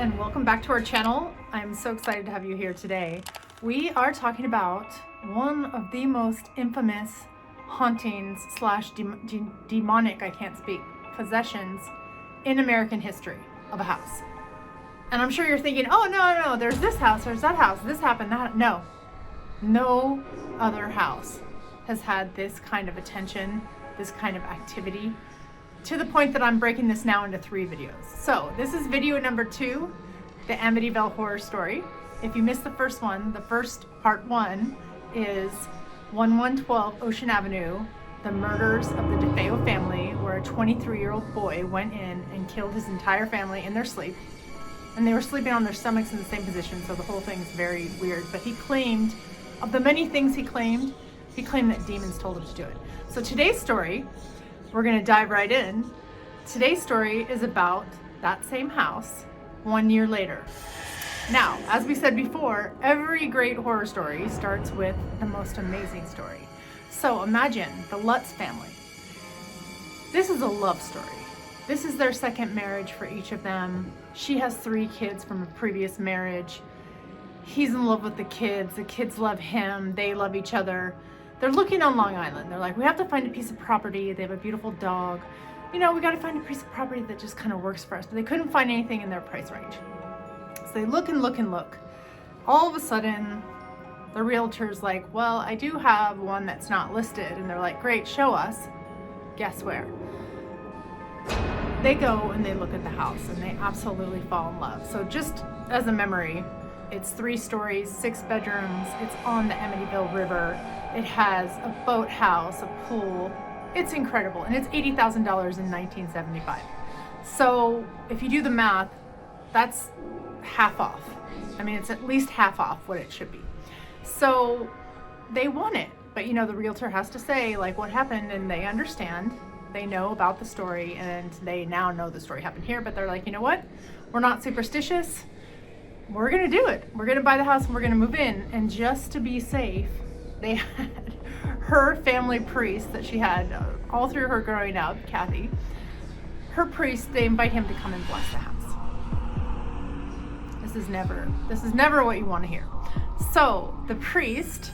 and welcome back to our channel. I'm so excited to have you here today. We are talking about one of the most infamous hauntings slash demonic, I can't speak, possessions in American history of a house. And I'm sure you're thinking, oh no, there's this house, there's that house, this happened, that. No other house has had this kind of attention, this kind of activity, to the point that I'm breaking this now into 3 videos. So this is video number 2, the Amityville Horror story. If you missed the first one, the first part 1 is 1112 Ocean Avenue, the murders of the DeFeo family, where a 23-year-old boy went in and killed his entire family in their sleep. And they were sleeping on their stomachs in the same position, so the whole thing's very weird. But he claimed, of the many things he claimed that demons told him to do it. So today's story, we're gonna dive right in. Today's story is about that same house 1 year later. Now, as we said before, every great horror story starts with the most amazing story. So imagine the Lutz family. This is a love story. This is their second marriage for each of them. She has 3 kids from a previous marriage. He's in love with the kids love him, they love each other. They're looking on Long Island. They're like, we have to find a piece of property. They have a beautiful dog. You know, we got to find a piece of property that just kind of works for us. But they couldn't find anything in their price range. So they look and look and look. All of a sudden, the realtor's like, well, I do have one that's not listed. And they're like, great, show us. Guess where? They go and they look at the house and they absolutely fall in love. So just as a memory, it's 3 stories, 6 bedrooms. It's on the Amityville River. It has a boathouse, a pool. It's incredible. And it's $80,000 in 1975. So if you do the math, that's half off. I mean, it's at least half off what it should be. So they want it. But, you know, the realtor has to say, like, what happened, and they understand. They know about the story, and they now know the story happened here. But they're like, you know what? We're not superstitious. We're going to do it. We're going to buy the house, and we're going to move in. And just to be safe, they had her family priest that she had all through her growing up, Kathy, her priest, they invite him to come and bless the house. This is never what you want to hear. So the priest,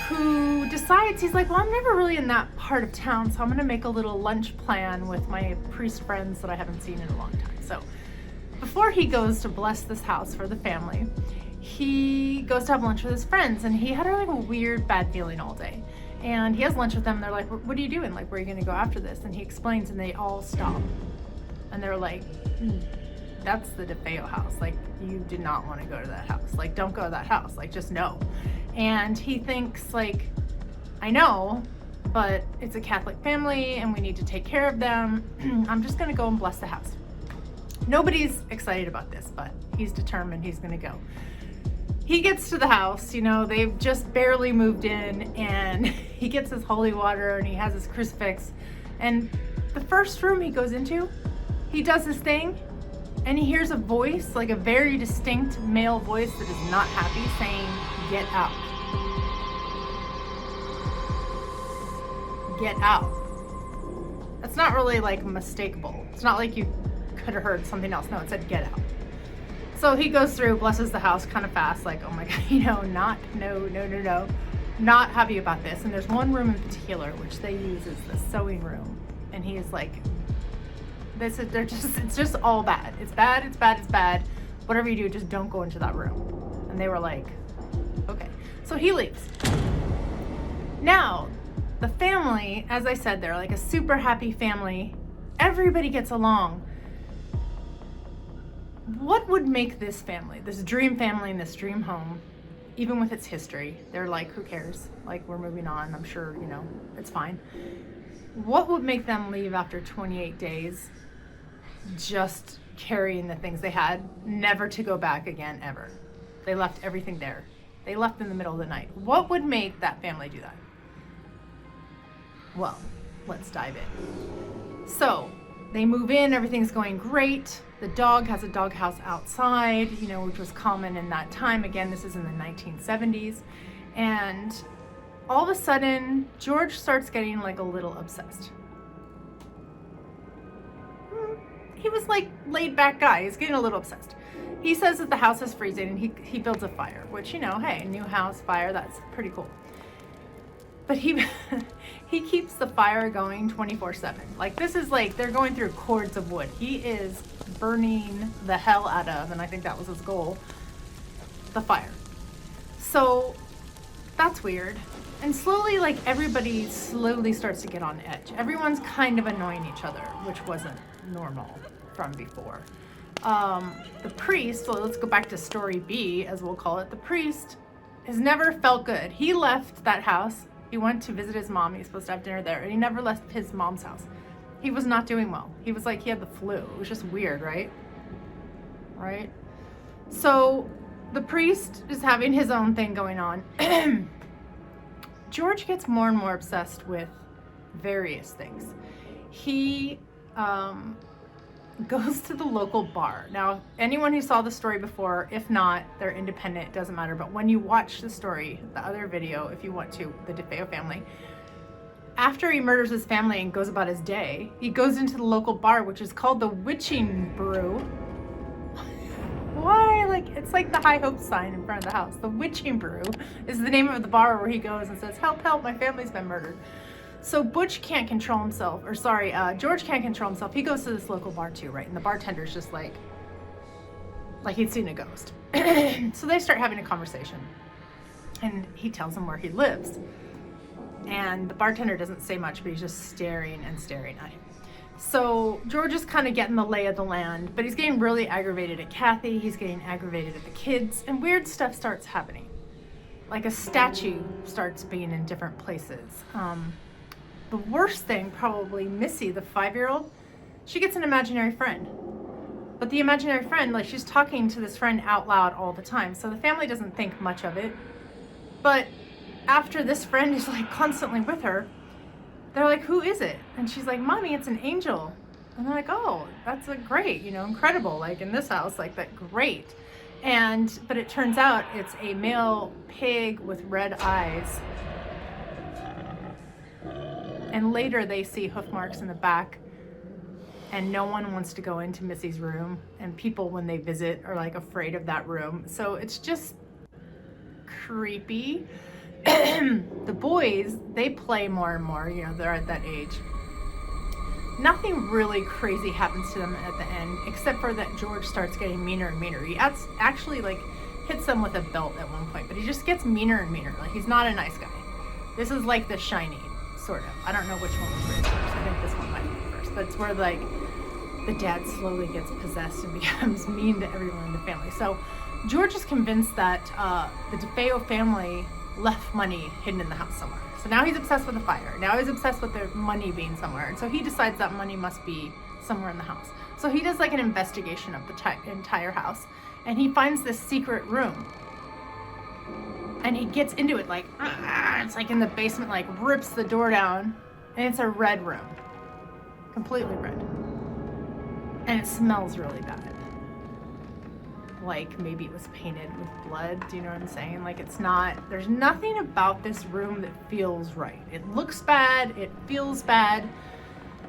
who decides, he's like, well, I'm never really in that part of town, so I'm going to make a little lunch plan with my priest friends that I haven't seen in a long time. So before he goes to bless this house for the family, he goes to have lunch with his friends, and he had like a weird bad feeling all day. And he has lunch with them, and they're like, what are you doing? Like, where are you going to go after this? And he explains, and they all stop. And they're like, that's the DeFeo house. Like, you did not want to go to that house. Like, don't go to that house. Like, just no. And he thinks, like, I know, but it's a Catholic family, and we need to take care of them. I'm just going to go and bless the house. Nobody's excited about this, but he's determined he's going to go. He gets to the house, you know, they've just barely moved in, and he gets his holy water and he has his crucifix. And the first room he goes into, he does his thing, and he hears a voice, like a very distinct male voice that is not happy, saying, get out. Get out. That's not really like mistakable. It's not like you could have heard something else. No, it said get out. So he goes through, blesses the house kind of fast, like, oh my God, you know, not happy about this. And there's one room in particular, which they use as the sewing room. And he is like, it's just all bad. It's bad. Whatever you do, just don't go into that room. And they were like, okay. So he leaves. Now, the family, as I said, they're like a super happy family. Everybody gets along. What would make this family, this dream family in this dream home, even with its history, they're like, who cares? Like, we're moving on. I'm sure, you know, it's fine. What would make them leave after 28 days, just carrying the things they had, never to go back again, ever? They left everything there. They left in the middle of the night. What would make that family do that? Well, let's dive in. So they move in, everything's going great. The dog has a doghouse outside, you know, which was common in that time. Again, this is in the 1970s. And all of a sudden, George starts getting like a little obsessed. He was like laid back guy. He's getting a little obsessed. he says that the house is freezing and he builds a fire, which, you know, hey, new house, fire, that's pretty cool. But he keeps the fire going 24/7. Like, this is like they're going through cords of wood. He is burning the hell out of, and I think that was his goal, the fire. So that's weird. And slowly, like, everybody slowly starts to get on edge. Everyone's kind of annoying each other, which wasn't normal from before. The priest, well, let's go back to story B, as we'll call it. The priest has never felt good. He left that house. He went to visit his mom. He was supposed to have dinner there, and he never left his mom's house. He was not doing well. He was like, he had the flu. It was just weird, right? Right? So the priest is having his own thing going on. George gets more and more obsessed with various things. He goes to the local bar. Now, anyone who saw the story before, if not, they're independent, it doesn't matter. But when you watch the story, the other video, if you want to, the DeFeo family, after he murders his family and goes about his day, he goes into the local bar, which is called the Witching Brew. Why? Like, it's like the High Hope sign in front of the house. The Witching Brew is the name of the bar where he goes and says, help, help, my family's been murdered. So Butch can't control himself, or sorry, George can't control himself. He goes to this local bar too, right? And the bartender's just like he'd seen a ghost. So they start having a conversation, and he tells him where he lives. And the bartender doesn't say much, but he's just staring and staring at him. So George is kind of getting the lay of the land, but he's getting really aggravated at Kathy. He's getting aggravated at the kids, and weird stuff starts happening. Like a statue starts being in different places. The worst thing, probably Missy, the 5-year-old, she gets an imaginary friend. But the imaginary friend, like, she's talking to this friend out loud all the time. So the family doesn't think much of it. But after this friend is like constantly with her, they're like, who is it? And she's like, Mommy, it's an angel. And they're like, oh, that's great, you know, incredible. Like, in this house, like, that, great. But it turns out it's a male pig with red eyes. And later they see hoof marks in the back, and no one wants to go into Missy's room, and people, when they visit, are like afraid of that room. So it's just creepy. The boys, they play more and more, you know, they're at that age. Nothing really crazy happens to them at the end, except for that George starts getting meaner and meaner. He actually like hits them with a belt at one point, but he just gets meaner and meaner. Like, he's not a nice guy. This is like The Shining, sort of. I don't know which one was raised first. I think this one might be first, but it's where like the dad slowly gets possessed and becomes mean to everyone in the family. So George is convinced that the DeFeo family left money hidden in the house somewhere. So now he's obsessed with the fire. Now he's obsessed with their money being somewhere. And so he decides that money must be somewhere in the house. So he does like an investigation of the entire house, and he finds this secret room. And he gets into it like, it's like in the basement, like rips the door down, and it's a red room. Completely red. And it smells really bad. Like maybe it was painted with blood, do you know what I'm saying? Like, it's not, there's nothing about this room that feels right. It looks bad, it feels bad.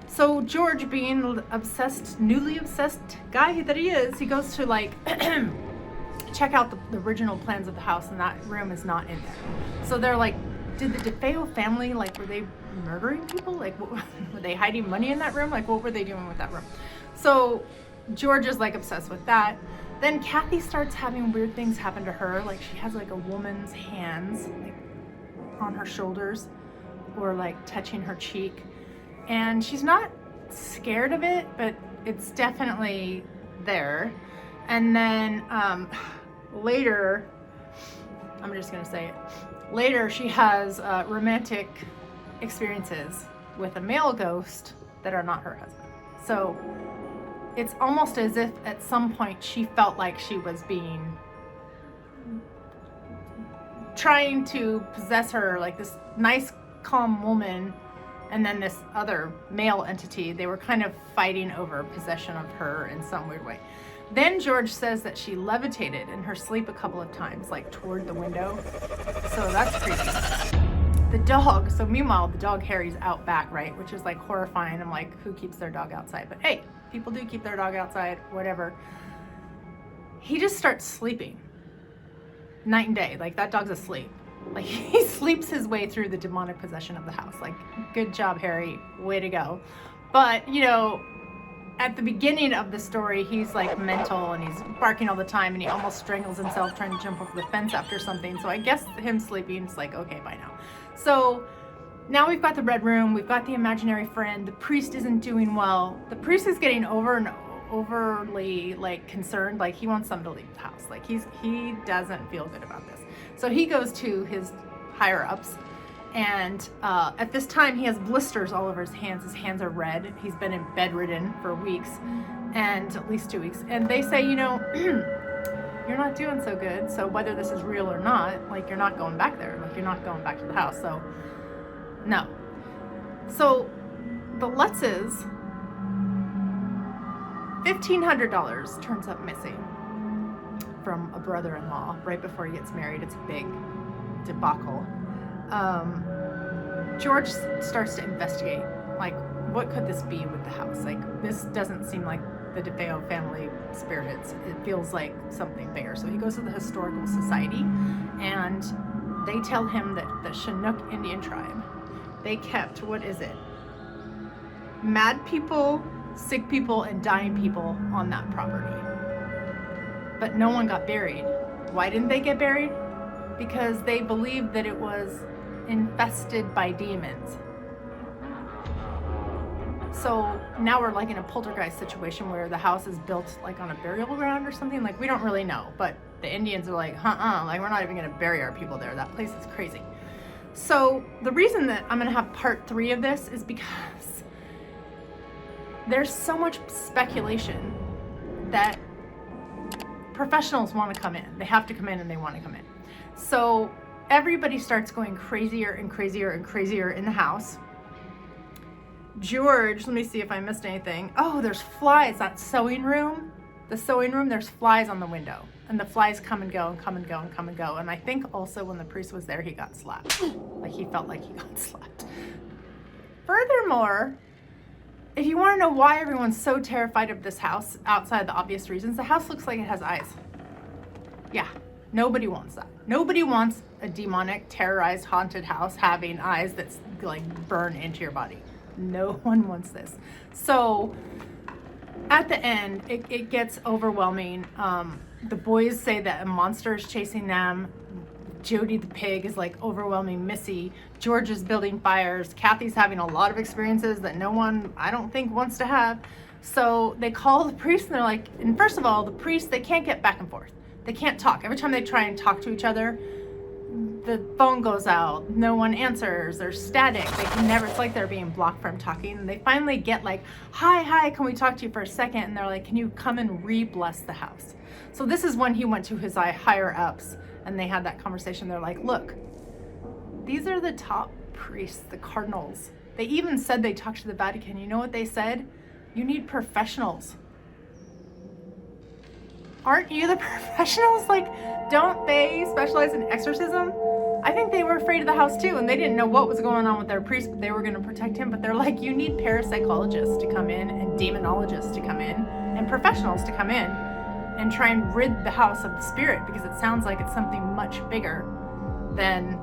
So George, being obsessed, newly obsessed guy that he is, he goes to like check out the original plans of the house, and that room is not in there. So they're like, did the DeFeo family, like, were they murdering people? Like, what, were they hiding money in that room? Like, what were they doing with that room? So George is like obsessed with that. Then Kathy starts having weird things happen to her. Like, she has like a woman's hands like on her shoulders, or like touching her cheek. And she's not scared of it, but it's definitely there. And then later, I'm just gonna say it, later she has romantic experiences with a male ghost that are not her husband. So it's almost as if at some point she felt like she was trying to possess her, like this nice, calm woman, and then this other male entity. They were kind of fighting over possession of her in some weird way. Then George says that she levitated in her sleep a couple of times, like toward the window. So that's creepy. The dog, so meanwhile, the dog Harry's out back, right? Which is like horrifying. I'm like, who keeps their dog outside? But hey, people do keep their dog outside, whatever. he just starts sleeping night and day. Like, that dog's asleep. Like, he sleeps his way through the demonic possession of the house. Like, good job, Harry. Way to go. But, you know, at the beginning of the story, he's like mental and he's barking all the time and he almost strangles himself trying to jump over the fence after something. So I guess him sleeping is like, okay, bye now. So now we've got the red room, we've got the imaginary friend, the priest isn't doing well. The priest is getting overly like concerned, like he wants them to leave the house. Like he doesn't feel good about this. So he goes to his higher ups, and at this time he has blisters all over his hands. His hands are red. He's been bedridden for weeks, and at least 2 weeks. And they say, you know, you're not doing so good. So whether this is real or not, like, you're not going back there. Like, you're not going back to the house. So no. So the Lutzes, $1,500 turns up missing from a brother-in-law right before he gets married. It's a big debacle. George starts to investigate, like, what could this be with the house? Like, this doesn't seem like the DeFeo family spirits. It feels like something bigger. So he goes to the Historical Society, and they tell him that the Chinook Indian tribe, they kept, what is it? Mad people, sick people, and dying people on that property. But no one got buried. Why didn't they get buried? Because they believed that it was infested by demons. So now we're like in a poltergeist situation where the house is built like on a burial ground or something. Like, we don't really know, but the Indians are like, like, we're not even gonna bury our people there. That place is crazy. So the reason that I'm gonna have part 3 of this is because there's so much speculation that professionals want to come in. They have to come in and they want to come in. So everybody starts going crazier and crazier and crazier in the house. George, let me see if I missed anything. Oh, there's flies. That sewing room, the sewing room, there's flies on the window. And the flies come and go and come and go and come and go. And I think also when the priest was there, he got slapped. Like, he felt like he got slapped. Furthermore, if you want to know why everyone's so terrified of this house, outside the obvious reasons, the house looks like it has eyes. Yeah, nobody wants that. Nobody wants a demonic, terrorized, haunted house having eyes that like burn into your body. No one wants this. So at the end, it gets overwhelming. The boys say that a monster is chasing them. Jody the pig is like overwhelming Missy. George is building fires. Kathy's having a lot of experiences that no one, I don't think, wants to have. So they call the priest and they're like, and first of all, the priests, they can't get back and forth. They can't talk. Every time they try and talk to each other, the phone goes out. No one answers. There's static. They can never, it's like they're being blocked from talking. And they finally get like, hi, can we talk to you for a second? And they're like, can you come and re-bless the house? So this is when he went to his higher ups. And they had that conversation. They're like, look, these are the top priests, the cardinals. They even said they talked to the Vatican. You know what they said? You need professionals. Aren't you the professionals? Like, don't they specialize in exorcism? I think they were afraid of the house too, and they didn't know what was going on with their priest, but they were going to protect him. But they're like, you need parapsychologists to come in and demonologists to come in and professionals to come in and try and rid the house of the spirit, because it sounds like it's something much bigger than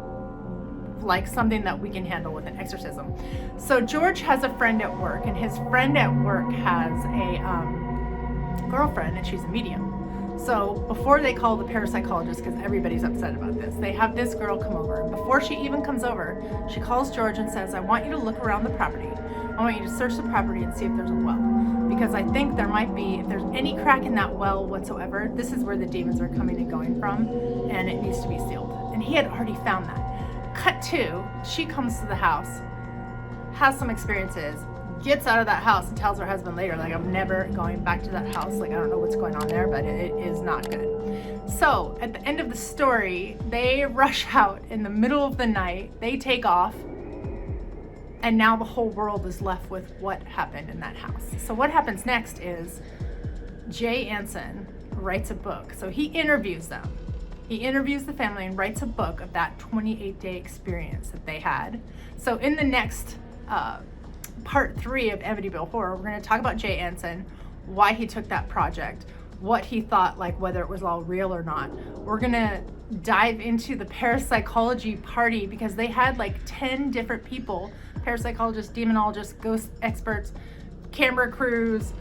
like something that we can handle with an exorcism. So George has a friend at work, and his friend at work has a girlfriend, and she's a medium. So before they call the parapsychologist, because everybody's upset about this, they have this girl come over. And before she even comes over, she calls George and says, I want you to look around the property. I want you to search the property and see if there's a well. Because I think there might be, if there's any crack in that well whatsoever, this is where the demons are coming and going from, and it needs to be sealed. And he had already found that. Cut to, she comes to the house, has some experiences, gets out of that house and tells her husband later, like, I'm never going back to that house. Like, I don't know what's going on there, but it is not good. So at the end of the story, they rush out in the middle of the night, they take off, and now the whole world is left with what happened in that house. So what happens next is Jay Anson writes a book. So he interviews them. He interviews the family and writes a book of that 28-day experience that they had. So in the next part 3 of Amityville Horror, we're going to talk about Jay Anson, why he took that project, what he thought, like whether it was all real or not. We're gonna dive into the parapsychology party because they had like 10 different people, parapsychologists, demonologists, ghost experts, camera crews,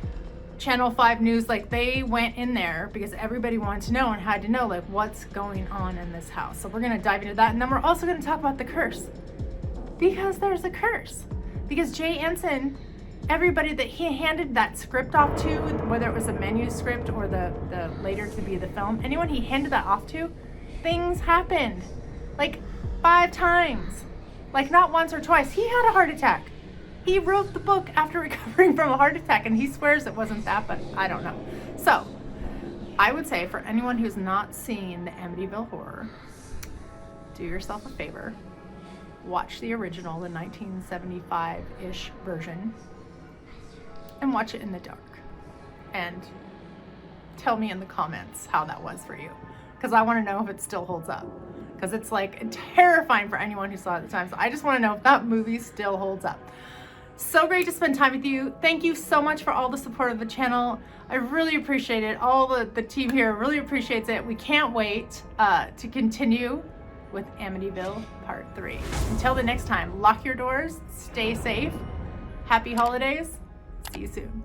Channel 5 News, like they went in there because everybody wanted to know and had to know like what's going on in this house. So we're gonna dive into that, and then we're also gonna talk about the curse, because there's a curse. Because Jay Anson, everybody that he handed that script off to, whether it was a manuscript or the later to be the film, anyone he handed that off to, things happened like 5 times, like not once or twice. He had a heart attack. He wrote the book after recovering from a heart attack, and he swears it wasn't that, but I don't know. So I would say for anyone who's not seen the Amityville Horror, do yourself a favor, watch the original, the 1975-ish version, and watch it in the dark, and tell me in the comments how that was for you, because I want to know if it still holds up, because it's like terrifying for anyone who saw it at the time. So I just want to know if that movie still holds up. So great to spend time with you. Thank you so much for all the support of the channel. I really appreciate it. All the team here really appreciates it. We can't wait to continue with Amityville Part 3. Until the next time, lock your doors, stay safe, happy holidays, see you soon.